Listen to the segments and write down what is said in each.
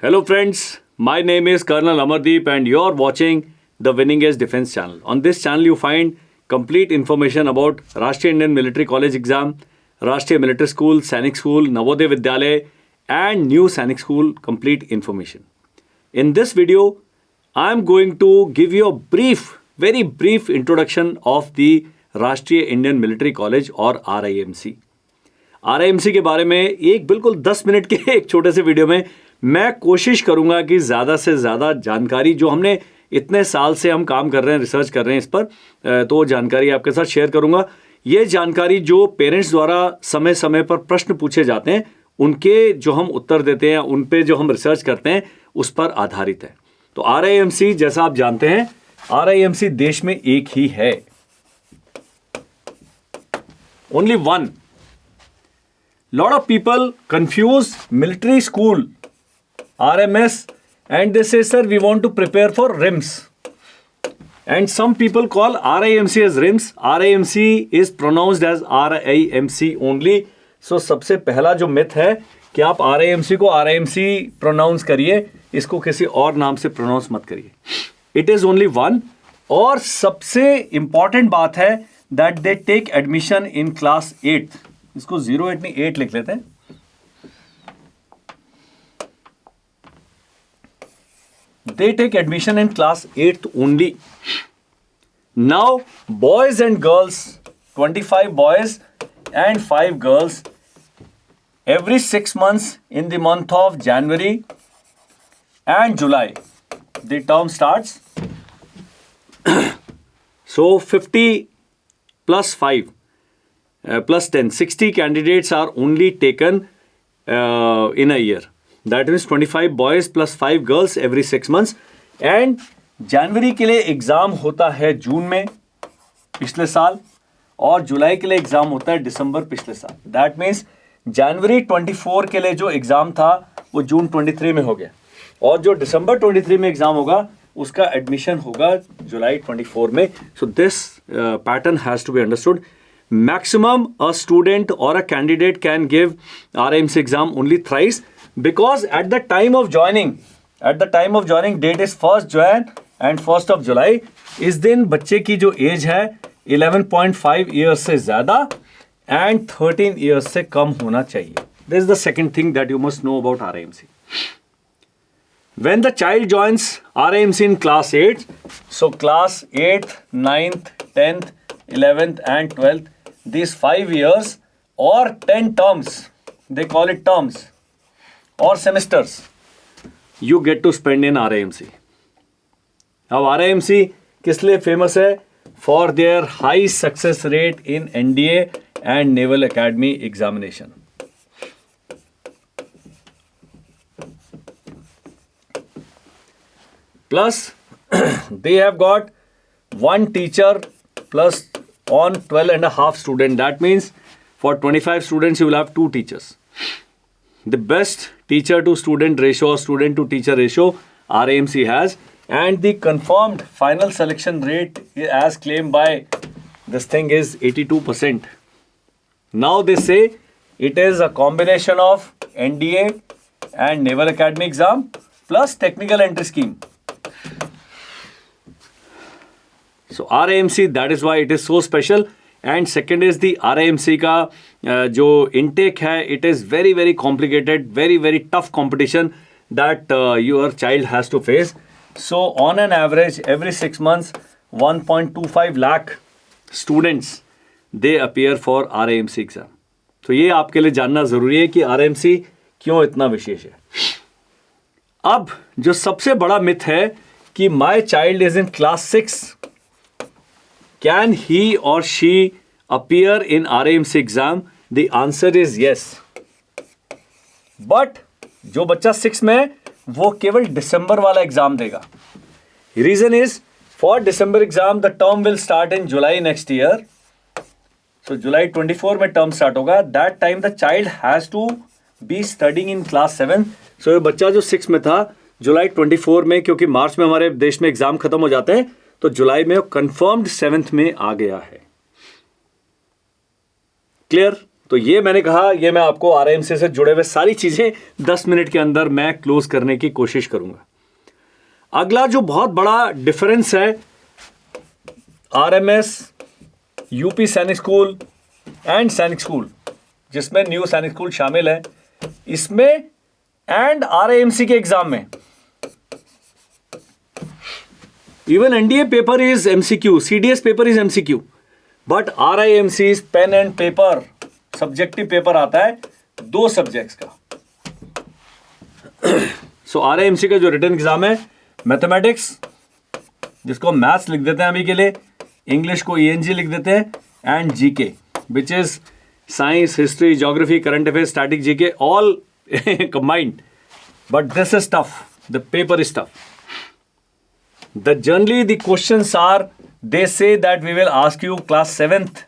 Hello friends, my name is Colonel Amardeep and you're watching the Winning Edge Defense channel. On this channel you find complete information about Rashtriya Indian Military College exam, Rashtriya Military School, Sainik School, Navodaya Vidyalaya and New Sainik School complete information. In this video, I am going to give you a very brief introduction of the Rashtriya Indian Military College और RIMC. RIMC के बारे में एक बिल्कुल 10 minute के एक छोटे से वीडियो में मैं कोशिश करूंगा कि ज़्यादा से ज़्यादा जानकारी जो हमने इतने साल से हम काम कर रहे हैं, रिसर्च कर रहे हैं इस पर, तो जानकारी आपके साथ शेयर करूंगा. ये जानकारी जो पेरेंट्स द्वारा समय समय पर प्रश्न पूछे जाते हैं उनके जो हम उत्तर देते हैं, उन पे जो हम रिसर्च करते हैं उस पर आधारित है. तो RIMC जैसा आप जानते हैं, RIMC देश में एक ही है, only one. Lot of people confuse military school, RMS, and they say, sir, we want to prepare for RIMS. And some people call RIMC as RIMS. RIMC is pronounced as RIMC only. So, सबसे पहला जो myth है कि आप RIMC को RIMC pronounce करिए, इसको किसी और नाम से pronounce मत करिए. It is only one. और सबसे important बात है that they take admission in class 8th. इसको 08 नहीं 8 लिख लेते हैं. They take admission in class 8th only. Now, boys and girls, 25 boys and 5 girls, every 6 months in the month of January and July, the term starts. So, 50 plus 5. Plus 10, 60 candidates are only taken in a year. That means 25 boys plus 5 girls every 6 months. And जनवरी के लिए exam होता है जून में पिछले साल और जुलाई के लिए एग्ज़ाम होता है दिसंबर पिछले साल. That means जनवरी 24 के लिए जो एग्ज़ाम था वो जून 23 में हो गया और जो दिसंबर 23 में एग्ज़ाम होगा उसका एडमिशन होगा जुलाई 24 में. So this pattern has to be understood. Maximum a student or a candidate can give RIMC exam only thrice because at the time of joining date is 1st Jan and 1st of July. इस दिन बच्चे की जो as है 11.5 years से ज़्यादा and 13 years से कम होना चाहिए. This is the second thing that you must know about RIMC. When the child joins RIMC in class 8, so class 8th, 9th, 10th, 11th and 12th, these 5 years or 10 terms, they call it terms or semesters, you get to spend in RIMC. अब RIMC किस लिए famous है? For their high success rate in NDA and Naval Academy examination. Plus, they have got one teacher plus on 12.5 students. That means for 25 students, you will have 2 teachers. The best teacher to student ratio or student to teacher ratio RIMC has, and the confirmed final selection rate as claimed by this thing is 82%. Now they say it is a combination of NDA and Naval Academy exam plus technical entry scheme. So RIMC, that is why it is so special. And second is the RIMC का जो intake है, it is very very complicated, very very tough competition that your child has to face. So on an average, every 6 months, 1.25 lakh students they appear for RIMC exam. तो ये आपके लिए जानना ज़रूरी है कि RIMC क्यों इतना विशेष है. अब जो सबसे बड़ा मिथ है कि my child is in class 6. Can he or she appear in RIMC exam? The answer is yes. But जो बच्चा 6 में है वो केवल दिसंबर वाला एग्जाम देगा. Reason is for December exam the term will start in July next year. So July 24 में term start होगा. That time the child has to be studying in class 7. So ये बच्चा जो 6 में था जुलाई 24 में, क्योंकि मार्च में हमारे देश में एग्जाम खत्म हो जाते हैं, तो जुलाई में वो कंफर्म्ड 7th में आ गया है. क्लियर? तो ये मैंने कहा, ये मैं आपको RIMC से जुड़े हुए सारी चीज़ें 10 मिनट के अंदर मैं क्लोज करने की कोशिश करूंगा। अगला जो बहुत बड़ा डिफरेंस है RMS, UP Sainik school and Sainik school, जिसमें न्यू सैनिक स्कूल शामिल है, इसमें एंड RIMC के एग्जाम में, even NDA paper is MCQ, CDS paper is MCQ, but RIMC pen and paper subjective paper आता है 2 सब्जेक्ट्स का। सो RIMC का जो रिटन एग्जाम है, मैथमेटिक्स जिसको मैथ्स लिख देते हैं अभी के लिए, इंग्लिश को ENG लिख देते हैं, and GK which is science, history, geography, current affairs, static, GK all combined, but this is tough, the paper is tough. Generally the questions are, they say that we will ask you class 7th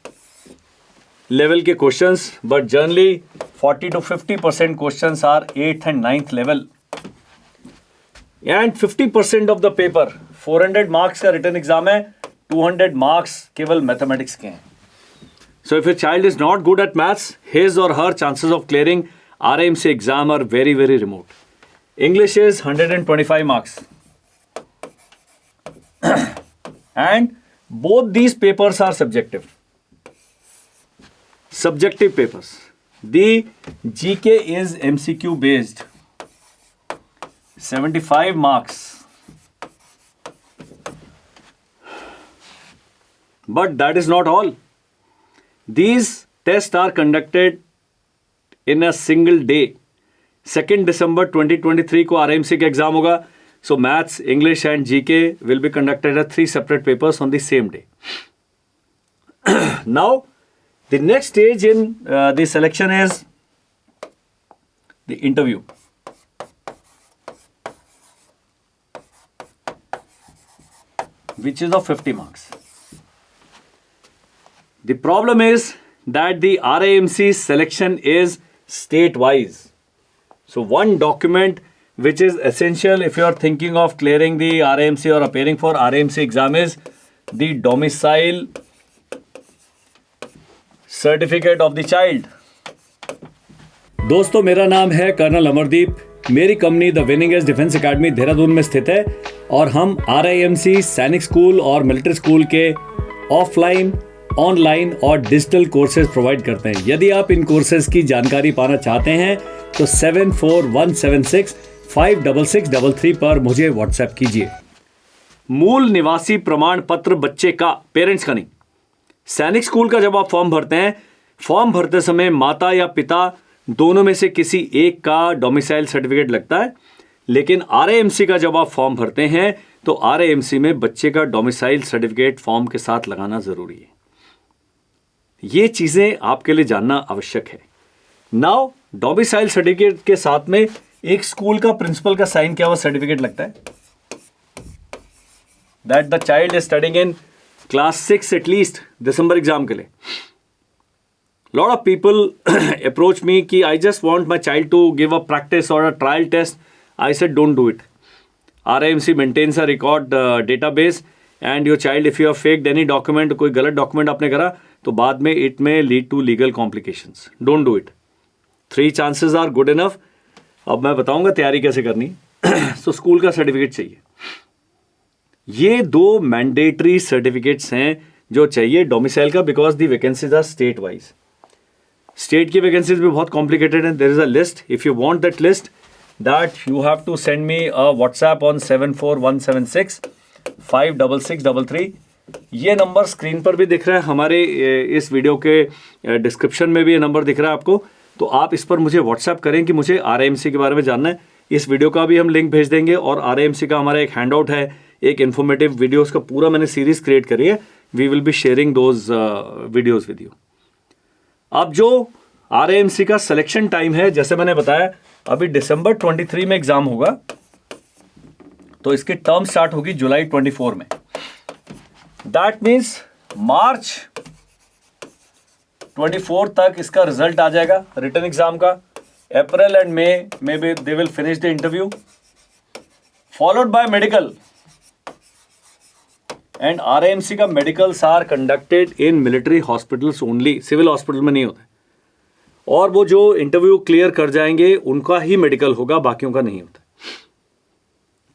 level के questions, but generally 40 to 50% questions are 8th and 9th level, and 50% of the paper 400 marks का written exam है, 200 marks केवल mathematics के हैं. So if your child is not good at maths, his or her chances of clearing RIMC exam are very, very remote. English is 125 marks. And both these papers are subjective. Subjective papers. The GK is MCQ based. 75 marks. But that is not all. These tests are conducted in a single day. 2nd December 2023 को RIMC का exam होगा. So maths, English and GK will be conducted as 3 separate papers on the same day. Now, the next stage in the selection is the interview. Which is of 50 marks. The problem is that the RIMC selection is state-wise. So one document which is essential if you are thinking of clearing the RIMC or appearing for RIMC exam is the domicile certificate of the child. दोस्तों, मेरा नाम है colonel Amardeep. मेरी company the winning edge defence academy Dehradun में स्थित है और हम RIMC, सैनिक स्कूल और मिलिट्री स्कूल के ऑफलाइन, ऑनलाइन और डिजिटल कोर्सेज प्रोवाइड करते हैं. यदि आप इन कोर्सेज की जानकारी पाना चाहते हैं तो 7417656633 पर मुझे व्हाट्सएप कीजिए. मूल निवासी प्रमाण पत्र बच्चे का, पेरेंट्स का नहीं. सैनिक स्कूल का जब आप फॉर्म भरते हैं, फॉर्म भरते समय माता या पिता दोनों में से किसी एक का डोमिसाइल सर्टिफिकेट लगता है. लेकिन RIMC का जब आप फॉर्म भरते हैं तो RIMC में बच्चे का डोमिसाइल सर्टिफिकेट फॉर्म के साथ लगाना जरूरी है. ये चीजें आपके लिए जानना आवश्यक है. नाउ, डोमिसाइल सर्टिफिकेट के साथ में एक स्कूल का प्रिंसिपल का साइन किया हुआ सर्टिफिकेट लगता है that the child is studying in class 6 at least December exam के लिए. Lot of people approach me कि I just want my child to give a practice और a trial test. I said don't do it. RIMC maintains a record database and your child if you have faked any document, कोई गलत document आपने करा तो बाद में it में lead to legal complications. Don't do it. 3 chances are good enough. अब मैं बताऊंगा तैयारी कैसे करनी. सो स्कूल का सर्टिफिकेट चाहिए. ये 2 मैंडेटरी सर्टिफिकेट्स हैं जो चाहिए डोमिसाइल का, because the vacancies are state wise. State की वैकेंसीज भी बहुत कॉम्प्लिकेटेड हैं. There is a list. If you want that list, that you have to send me a WhatsApp on 7417656633. ये नंबर स्क्रीन पर भी दिख रहा है, हमारे इस वीडियो के डिस्क्रिप्शन में भी ये नंबर दिख रहा है आपको. तो आप इस पर मुझे व्हाट्सएप करें कि मुझे RIMC के बारे में जानना है. इस वीडियो का भी हम लिंक भेज देंगे और RIMC का हमारा एक हैंड आउट है, एक इन्फॉर्मेटिव वीडियोस का पूरा मैंने सीरीज क्रिएट करी है. We will be sharing those videos with you. अब जो RIMC का सिलेक्शन टाइम है, जैसे मैंने बताया, अभी दिसंबर 23 में एग्जाम होगा, तो इसकी टर्म स्टार्ट होगी जुलाई 24 में. दैट मीन्स मार्च 24 तक इसका रिजल्ट आ जाएगा रिटन एग्जाम का. April and may be they will finish the interview, followed by medical. And RIMC का medicals are conducted in military hospitals only. Civil hospital में नहीं होते. और वो जो इंटरव्यू क्लियर कर जाएंगे उनका ही मेडिकल होगा, बाकियों का नहीं होता।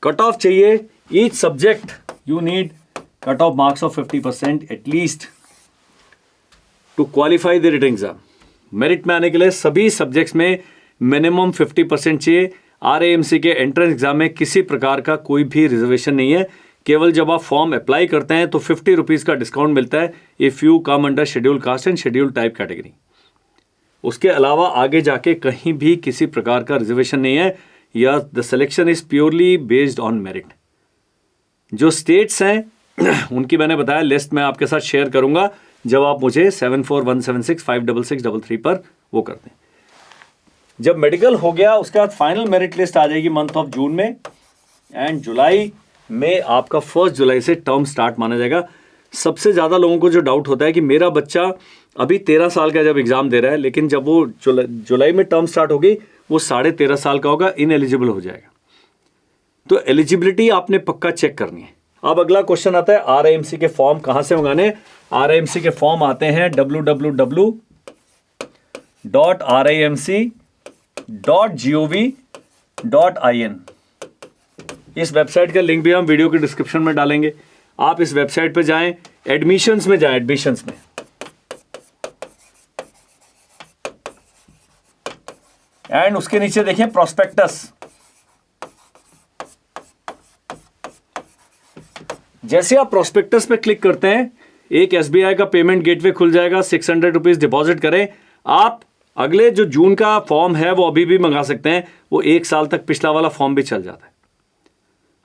कट ऑफ चाहिए each subject, you need cut off marks of 50% at least to qualify the written exam. Merit में आने के लिए सभी सब्जेक्ट्स में मिनिमम 50% चाहिए। RAMC के एंट्रेंस एग्जाम में किसी प्रकार का कोई भी रिजर्वेशन नहीं है, केवल जब आप फॉर्म अप्लाई करते हैं तो 50 रुपीज़ का डिस्काउंट मिलता है if you come under schedule caste and schedule type category. उसके अलावा आगे जाके कहीं भी किसी प्रकार का रिजर्वेशन नहीं है, या the selection is purely based on merit. जो स्टेट्स हैं उनकी मैंने बताया लिस्ट मैं आपके साथ शेयर करूंगा जब आप मुझे 7417656633 पर वो करते हैं। जब मेडिकल हो गया उसके बाद फाइनल मेरिट लिस्ट आ जाएगी मंथ ऑफ जून में, एंड जुलाई में आपका 1 जुलाई से टर्म स्टार्ट माना जाएगा। सबसे ज़्यादा लोगों को जो डाउट होता है कि मेरा बच्चा अभी 13 साल का जब एग्ज़ाम दे रहा है, लेकिन जब वो जुलाई में टर्म स्टार्ट होगी वो 13.5 साल का होगा, इनएलिजिबल हो जाएगा। तो एलिजिबिलिटी आपने पक्का चेक करनी है। अब अगला क्वेश्चन आता है RAMC के फॉर्म कहाँ से मंगाने। RAMC के फॉर्म आते हैं www.ramc.gov.in। इस वेबसाइट का लिंक भी हम वीडियो के डिस्क्रिप्शन में डालेंगे। आप इस वेबसाइट पे जाएं, एडमिशंस में जाएं, एडमिशंस में एंड उसके नीचे देखें प्रोस्पेक्टस। जैसे आप प्रोस्पेक्टस पे क्लिक करते हैं एक SBI का पेमेंट गेटवे खुल जाएगा, 600 रुपीज डिपॉजिट करें। आप अगले जो जून का फॉर्म है वो अभी भी मंगा सकते हैं, वो 1 साल तक पिछला वाला फॉर्म भी चल जाता है।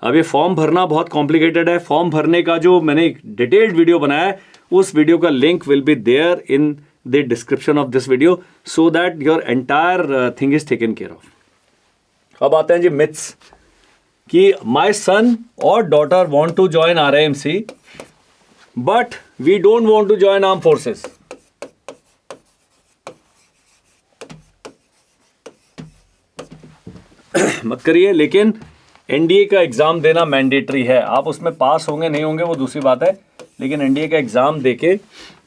अब ये फॉर्म भरना बहुत कॉम्प्लिकेटेड है। फॉर्म भरने का जो मैंने एक डिटेल्ड वीडियो बनाया है उस वीडियो का link will be there in the description of this video so that your entire thing is taken care of. अब आते हैं जी मिथ्स कि माई सन और daughter want to join RAMC but we don't want to join arm forces. मत करिए, लेकिन NDA का एग्जाम देना मैंडेटरी है। आप उसमें पास होंगे नहीं होंगे वो दूसरी बात है, लेकिन NDA का एग्जाम देके,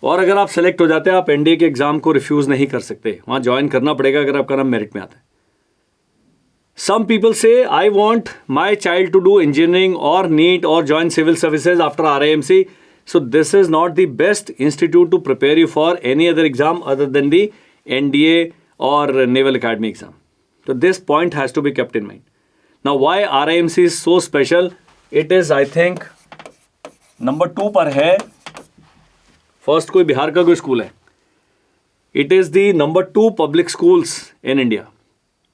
और अगर आप सेलेक्ट हो जाते हैं आप NDA के एग्जाम को रिफ्यूज नहीं कर सकते, वहां ज्वाइन करना पड़ेगा अगर आपका नाम मेरिट में आता है। Some people say I want my child to do engineering or NEET or join civil services after RAMC. So this is not the best institute to prepare you for any other exam other than the NDA or Naval Academy exam. So this point has to be kept in mind. Now why RAMC is so special? It is I think number 2 पर है। First कोई बिहार का कोई school है। It is the number 2 public schools in India.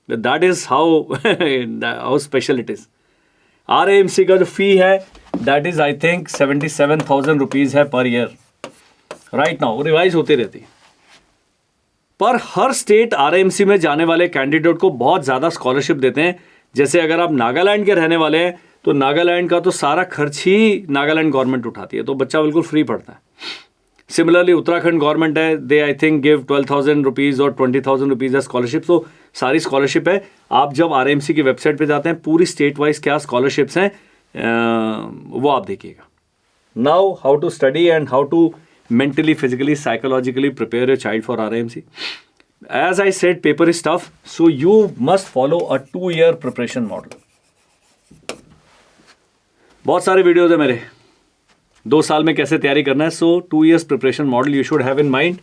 That is how special it is. RAMC का जो फी है that is I think 77,000 rupees है per year right now, revise होती रहती है। पर हर स्टेट RAMC में जाने वाले कैंडिडेट को बहुत ज़्यादा स्कॉलरशिप देते हैं। जैसे अगर आप नागालैंड के रहने वाले हैं तो नागालैंड का तो सारा खर्च ही नागालैंड गवर्नमेंट उठाती है, तो बच्चा बिल्कुल फ्री पढ़ता है। सिमिलरली उत्तराखंड गवर्नमेंट है, दे आई थिंक गिव 12,000 रुपीज़ और 20,000 रुपीज़ है स्कॉलरशिप। तो सारी स्कॉलरशिप है। आप जब RAMC की वेबसाइट पे जाते हैं पूरी स्टेट वाइज क्या स्कॉलरशिप्स हैं वो आप देखिएगा। Now how to study and how to mentally, physically, psychologically prepare your child for RAMC। As I said, paper is tough, so you must follow a 2-year preparation model. बहुत सारे videos है मेरे 2 साल में कैसे तैयारी करना है। So 2 years preparation model you should have in mind.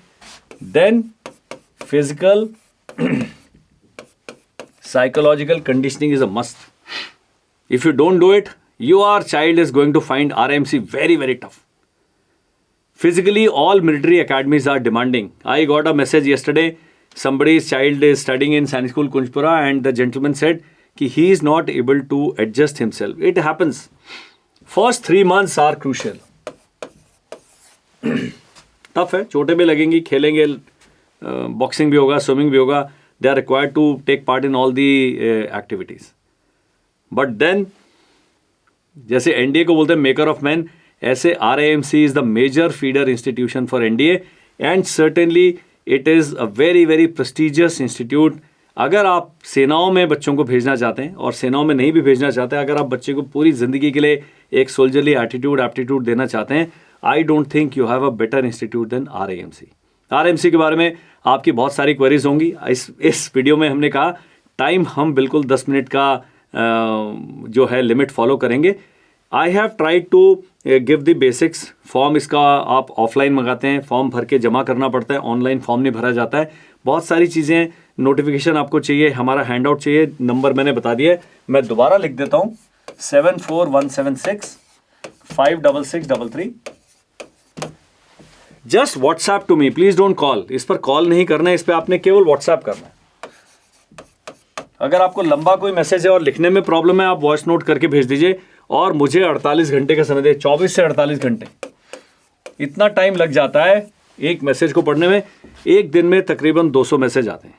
Then physical, psychological conditioning is a must. If you don't do it, your child is going to find RAMC very, very tough. Physically, all military academies are demanding. I got a message yesterday. Somebody's child is studying in Sainik School Kunjpura and the gentleman said कि he is not able to adjust himself. It happens. First 3 months are crucial. Tough है, चोटें भी लगेंगी, खेलेंगे, boxing भी होगा, swimming भी होगा। They are required to take part in all the activities. But then जैसे NDA को बोलते हैं मेकर ऑफ मैन, ऐसे RAMC is the major feeder institution for NDA and certainly it is a very very prestigious institute. अगर आप सेनाओं में बच्चों को भेजना चाहते हैं और सेनाओं में नहीं भी भेजना चाहते हैं, अगर आप बच्चे को पूरी ज़िंदगी के लिए एक सोल्जरली एटीट्यूड एप्टीट्यूड देना चाहते हैं, I don't think you have a better institute than RAMC. RMC के बारे में आपकी बहुत सारी क्वेरीज होंगी। इस वीडियो में हमने कहा टाइम हम बिल्कुल 10 मिनट का जो है लिमिट फॉलो करेंगे। I have tried to give the basics. Form इसका आप ऑफलाइन मंगाते हैं, फॉर्म भर के जमा करना पड़ता है, ऑनलाइन फॉर्म नहीं भरा जाता है। बहुत सारी चीज़ें, नोटिफिकेशन आपको चाहिए, हमारा हैंड आउट चाहिए, नंबर मैंने बता दिया है, मैं दोबारा लिख देता हूँ 7417656633। Just WhatsApp to me, please don't call. इस पर कॉल नहीं करना है, इस पर आपने केवल व्हाट्सएप करना है। अगर आपको लंबा कोई मैसेज है और लिखने में प्रॉब्लम है, आप वॉइस नोट करके भेज दीजिए और मुझे 48 घंटे का समय दे, 24 से 48 घंटे, इतना टाइम लग जाता है एक मैसेज को पढ़ने में। एक दिन में तकरीबन 200 मैसेज आते हैं,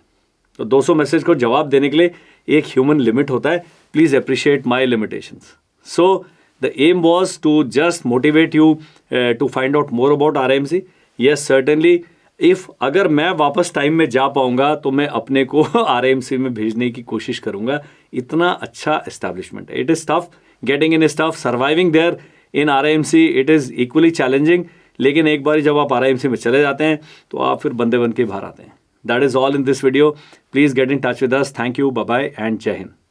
तो 200 मैसेज को जवाब देने के लिए एक ह्यूमन लिमिट होता है। Please appreciate my limitations. So the aim was to just motivate you to find out more about RMC। Yes certainly, if अगर मैं वापस टाइम में जा पाऊंगा तो मैं अपने को RMC में भेजने की कोशिश करूंगा। इतना अच्छा एस्टैब्लिशमेंट है। It is tough getting in tough, surviving there in RMC it is equally challenging. लेकिन एक बार जब आप RMC में चले जाते हैं तो आप फिर बंदे बन के बाहर आते हैं। That is all in this video. Please get in touch with us. Thank you, bye bye and जय हिंद।